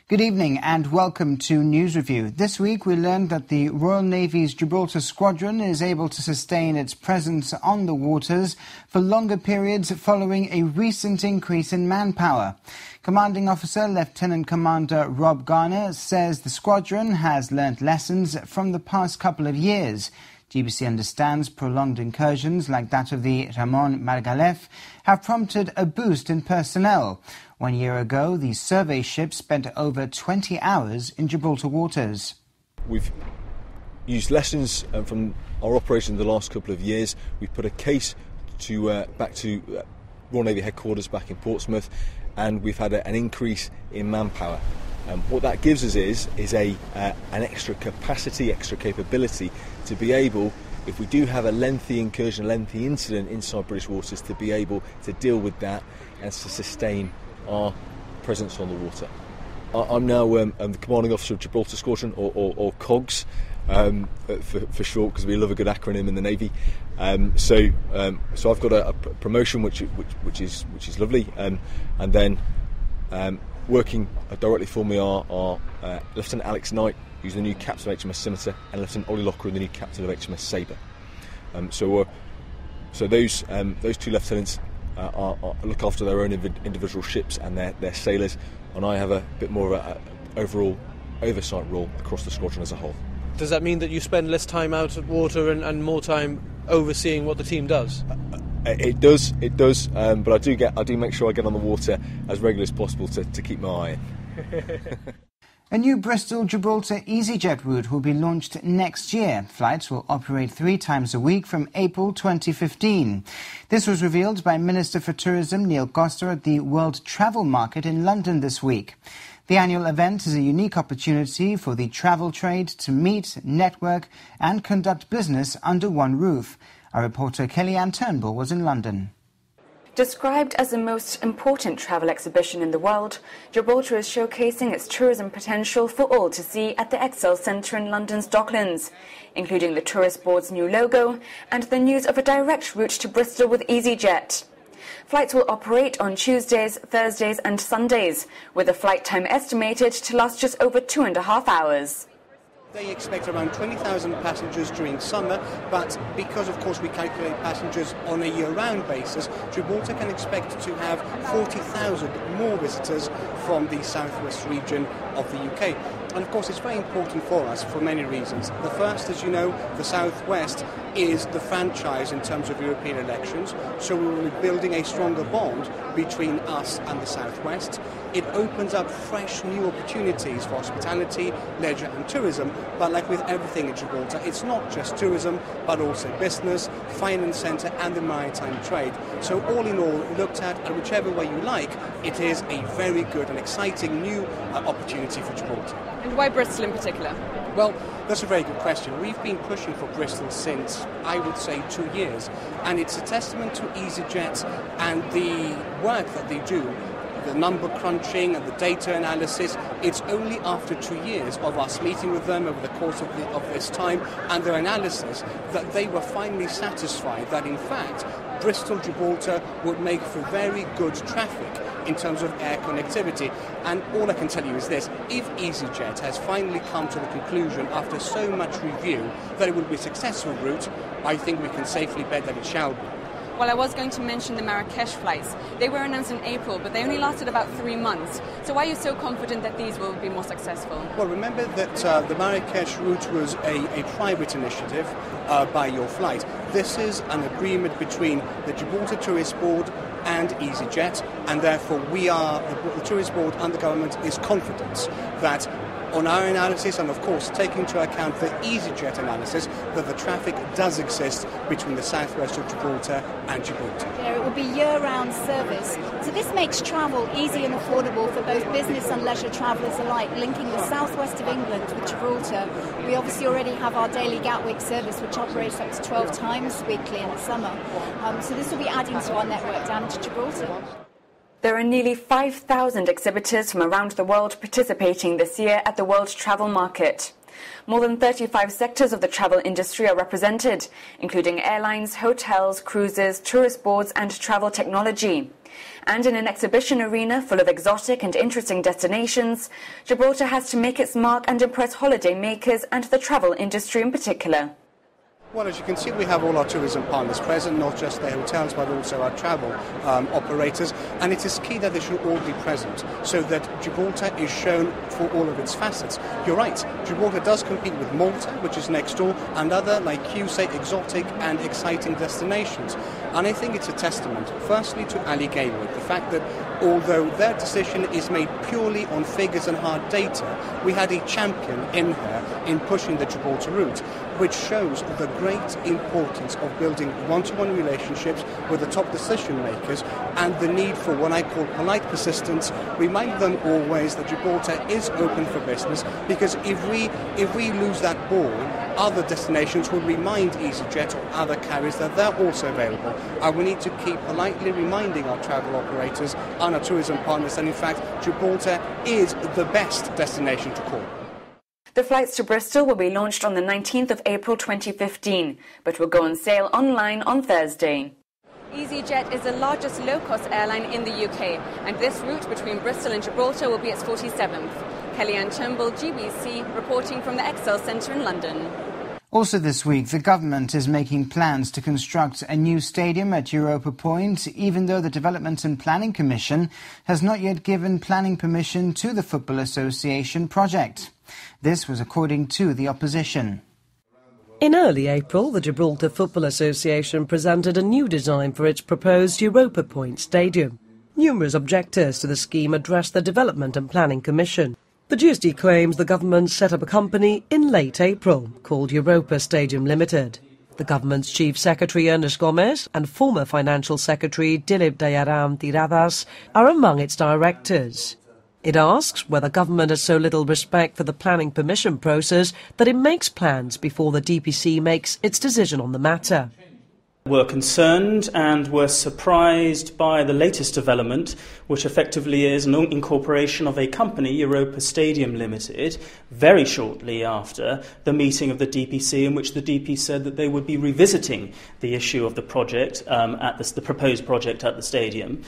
Good evening and welcome to News Review. This week we learned that the Royal Navy's Gibraltar Squadron is able to sustain its presence on the waters for longer periods following a recent increase in manpower. Commanding Officer Lieutenant Commander Rob Garner says the squadron has learnt lessons from the past couple of years. GBC understands prolonged incursions like that of the Ramon Margalef have prompted a boost in personnel. 1 year ago, the survey ship spent over 20 hours in Gibraltar waters. We've used lessons from our operation the last couple of years. We've put a case back to Royal Navy headquarters back in Portsmouth, and we've had an increase in manpower. What that gives us is an extra capacity, extra capability to be able, if we do have a lengthy incursion, a lengthy incident inside British waters, to be able to deal with that and to sustain our presence on the water. I'm now the Commanding Officer of Gibraltar Squadron, or COGS, for short, because we love a good acronym in the Navy. So I've got a promotion which is lovely, and then working directly for me are Lieutenant Alex Knight, who's the new captain of HMS Scimitar, and Lieutenant Ollie Locker, the new captain of HMS Sabre. So those two lieutenants look after their own individual ships and their sailors, and I have a bit more of an overall oversight role across the squadron as a whole. Does that mean that you spend less time out at water and more time overseeing what the team does? It does, but I do make sure I get on the water as regularly as possible to keep my eye in. A new Bristol-Gibraltar Easyjet route will be launched next year. Flights will operate 3 times a week from April 2015. This was revealed by Minister for Tourism Neil Costa at the World Travel Market in London this week. The annual event is a unique opportunity for the travel trade to meet, network and conduct business under one roof. Our reporter Kellyanne Turnbull was in London. Described as the most important travel exhibition in the world, Gibraltar is showcasing its tourism potential for all to see at the Excel Centre in London's Docklands, including the Tourist Board's new logo and the news of a direct route to Bristol with Easyjet. Flights will operate on Tuesdays, Thursdays and Sundays, with the flight time estimated to last just over 2.5 hours. They expect around 20,000 passengers during summer, but because, of course, we calculate passengers on a year-round basis, Gibraltar can expect to have 40,000 more visitors from the southwest region of the UK. And, of course, it's very important for us for many reasons. The first, as you know, the southwest is the franchise in terms of European elections, so we will be building a stronger bond between us and the southwest. It opens up fresh new opportunities for hospitality, leisure and tourism, but like with everything in Gibraltar, it's not just tourism, but also business, finance centre and the maritime trade. So all in all, looked at whichever way you like, it is a very good and exciting new opportunity for Gibraltar. And why Bristol in particular? Well, that's a very good question. We've been pushing for Bristol since, I would say, 2 years, and it's a testament to Easyjet and the work that they do, the number crunching and the data analysis. It's only after 2 years of us meeting with them over the course of this time and their analysis that they were finally satisfied that, in fact, Bristol-Gibraltar would make for very good traffic in terms of air connectivity. And all I can tell you is this: if Easyjet has finally come to the conclusion after so much review that it will be a successful route, I think we can safely bet that it shall be. Well, I was going to mention the Marrakesh flights. They were announced in April, but they only lasted about 3 months. So why are you so confident that these will be more successful? Well, remember that the Marrakesh route was a private initiative by Your Flight. This is an agreement between the Gibraltar Tourist Board and Easyjet, and therefore the Tourist Board and the government is confident that on our analysis, and of course taking into account the Easyjet analysis, that the traffic does exist between the southwest of Gibraltar and Gibraltar. Yeah, it will be year-round service, so this makes travel easy and affordable for both business and leisure travellers alike, linking the southwest of England with Gibraltar. We obviously already have our daily Gatwick service, which operates up to 12 times weekly in the summer, so this will be adding to our network down to Gibraltar. There are nearly 5,000 exhibitors from around the world participating this year at the World Travel Market. More than 35 sectors of the travel industry are represented, including airlines, hotels, cruises, tourist boards and travel technology. And in an exhibition arena full of exotic and interesting destinations, Gibraltar has to make its mark and impress holiday makers and the travel industry in particular. Well, as you can see, we have all our tourism partners present, not just the hotels, but also our travel operators. And it is key that they should all be present so that Gibraltar is shown for all of its facets. You're right, Gibraltar does compete with Malta, which is next door, and other, like you say, exotic and exciting destinations. And I think it's a testament, firstly, to Ali Gatewood, the fact that although their decision is made purely on figures and hard data, we had a champion in her in pushing the Gibraltar route, which shows the great importance of building one-to-one relationships with the top decision makers and the need for what I call polite persistence. Remind them always that Gibraltar is open for business, because if we lose that ball, other destinations will remind Easyjet or other carriers that they're also available. And we need to keep politely reminding our travel operators and our tourism partners that in fact Gibraltar is the best destination to call. The flights to Bristol will be launched on the 19th of April 2015, but will go on sale online on Thursday. Easyjet is the largest low-cost airline in the UK, and this route between Bristol and Gibraltar will be its 47th. Kellyanne Turnbull, GBC, reporting from the Excel Centre in London. Also this week, the government is making plans to construct a new stadium at Europa Point, even though the Development and Planning Commission has not yet given planning permission to the Football Association project. This was according to the opposition. In early April, the Gibraltar Football Association presented a new design for its proposed Europa Point stadium. Numerous objectors to the scheme addressed the Development and Planning Commission. The GSD claims the government set up a company in late April called Europa Stadium Limited. The government's Chief Secretary Ernest Gomez and former Financial Secretary Dilip Dayaram Tiradas are among its directors. It asks whether government has so little respect for the planning permission process that it makes plans before the DPC makes its decision on the matter. Were concerned and were surprised by the latest development, which effectively is an incorporation of a company, Europa Stadium Limited, very shortly after the meeting of the DPC, in which the DP said that they would be revisiting the issue of the project, the proposed project at the stadium.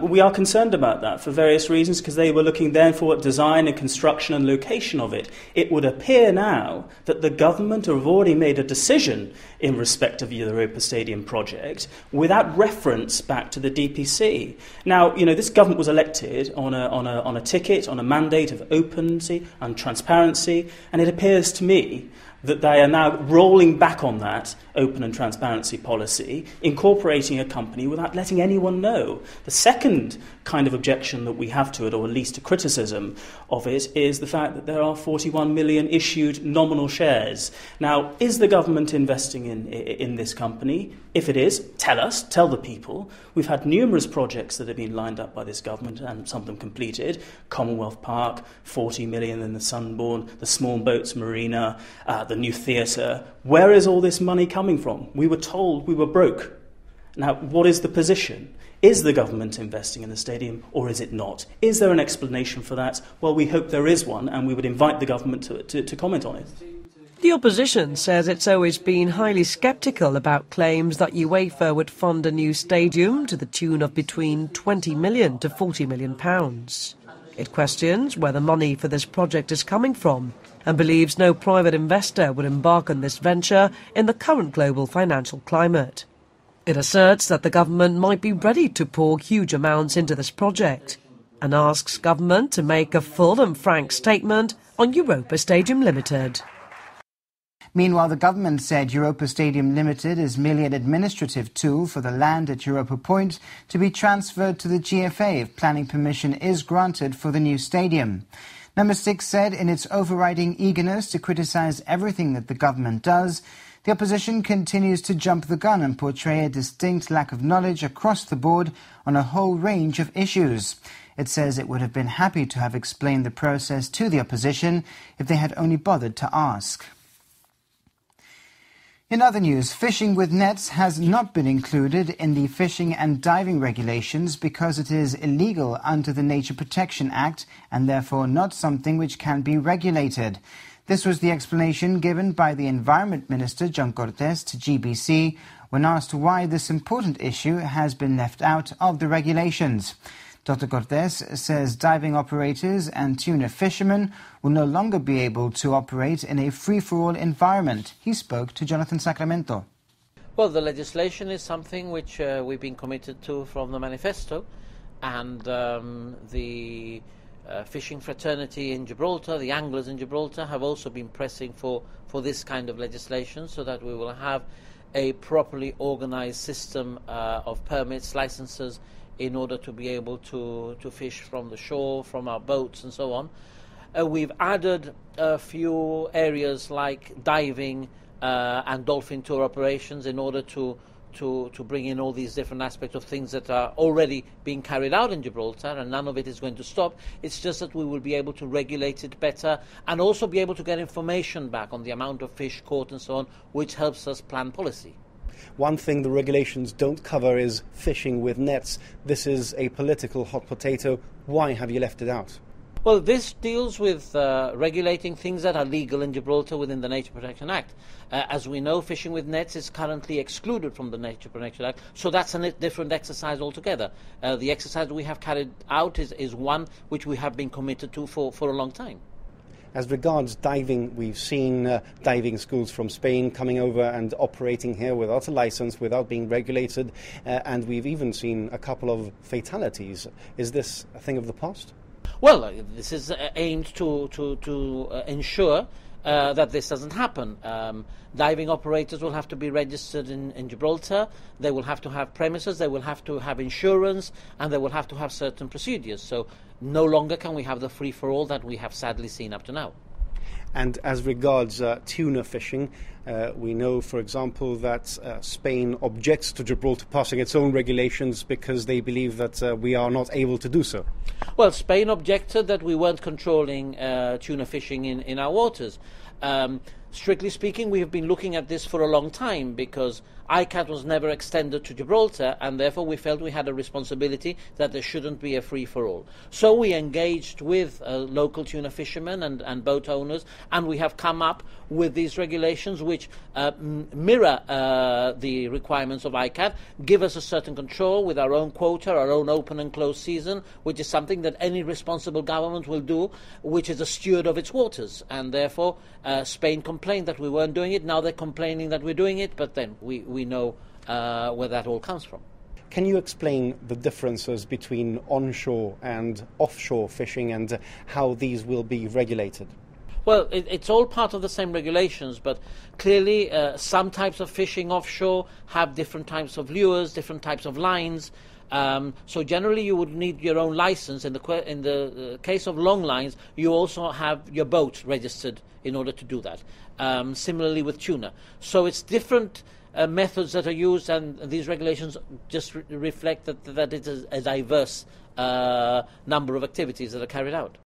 We are concerned about that for various reasons, because they were looking then for design and construction and location of it. It would appear now that the government have already made a decision in respect of the Europa Stadium project without reference back to the DPC. Now, this government was elected on a ticket, on a mandate of openness and transparency, and it appears to me that they are now rolling back on that open and transparency policy, incorporating a company without letting anyone know. The second kind of objection that we have to it, or at least a criticism of it, is the fact that there are 41 million issued nominal shares. Now, is the government investing in this company? If it is, tell us, tell the people. We've had numerous projects that have been lined up by this government and some of them completed. Commonwealth Park, 40 million in the Sunbourne, the Small Boats Marina, the new theatre. Where is all this money coming from? We were told we were broke. Now, what is the position? Is the government investing in the stadium, or is it not? Is there an explanation for that? Well, we hope there is one, and we would invite the government to comment on it. The opposition says it's always been highly sceptical about claims that UEFA would fund a new stadium to the tune of between £20 million to £40 million. It questions where the money for this project is coming from and believes no private investor would embark on this venture in the current global financial climate. It asserts that the government might be ready to pour huge amounts into this project and asks government to make a full and frank statement on Europa Stadium Limited. Meanwhile, the government said Europa Stadium Limited is merely an administrative tool for the land at Europa Point to be transferred to the GFA if planning permission is granted for the new stadium. Number 6 said in its overriding eagerness to criticise everything that the government does, the opposition continues to jump the gun and portray a distinct lack of knowledge across the board on a whole range of issues. It says it would have been happy to have explained the process to the opposition if they had only bothered to ask. In other news, fishing with nets has not been included in the fishing and diving regulations because it is illegal under the Nature Protection Act and therefore not something which can be regulated. This was the explanation given by the Environment Minister, John Cortes, to GBC when asked why this important issue has been left out of the regulations. Dr. Cortes says diving operators and tuna fishermen will no longer be able to operate in a free-for-all environment. He spoke to Jonathan Sacramento. Well, the legislation is something which we've been committed to from the manifesto, and the fishing fraternity in Gibraltar, the anglers in Gibraltar, have also been pressing for this kind of legislation so that we will have a properly organised system of permits, licences, in order to be able to fish from the shore, from our boats and so on. We've added a few areas like diving and dolphin tour operations in order to bring in all these different aspects of things that are already being carried out in Gibraltar, and none of it is going to stop. It's just that we will be able to regulate it better and also be able to get information back on the amount of fish caught and so on, which helps us plan policy. One thing the regulations don't cover is fishing with nets. This is a political hot potato. Why have you left it out? Well, this deals with regulating things that are legal in Gibraltar within the Nature Protection Act. As we know, fishing with nets is currently excluded from the Nature Protection Act, so that's a different exercise altogether. The exercise we have carried out is one which we have been committed to for a long time. As regards diving, we've seen diving schools from Spain coming over and operating here without a license, without being regulated, and we've even seen a couple of fatalities. Is this a thing of the past? Well, this is aimed to ensure that this doesn't happen. Diving operators will have to be registered in Gibraltar, they will have to have premises, they will have to have insurance, and they will have to have certain procedures. So no longer can we have the free-for-all that we have sadly seen up to now. And as regards tuna fishing, we know, for example, that Spain objects to Gibraltar passing its own regulations because they believe that we are not able to do so. Well, Spain objected that we weren't controlling tuna fishing in our waters. Strictly speaking, we have been looking at this for a long time because ICAT was never extended to Gibraltar, and therefore we felt we had a responsibility that there shouldn't be a free-for-all. So we engaged with local tuna fishermen and boat owners, and we have come up with these regulations which mirror the requirements of ICAT, give us a certain control with our own quota, our own open and closed season, which is something that any responsible government will do, which is a steward of its waters. And therefore Spain complained that we weren't doing it. Now they're complaining that we're doing it, but then we know where that all comes from. Can you explain the differences between onshore and offshore fishing and how these will be regulated? Well, it's all part of the same regulations, but clearly some types of fishing offshore have different types of lures, different types of lines. So generally you would need your own license. In the case of long lines, you also have your boat registered in order to do that. Similarly with tuna. So it's different methods that are used, and these regulations just reflect that it is a diverse number of activities that are carried out.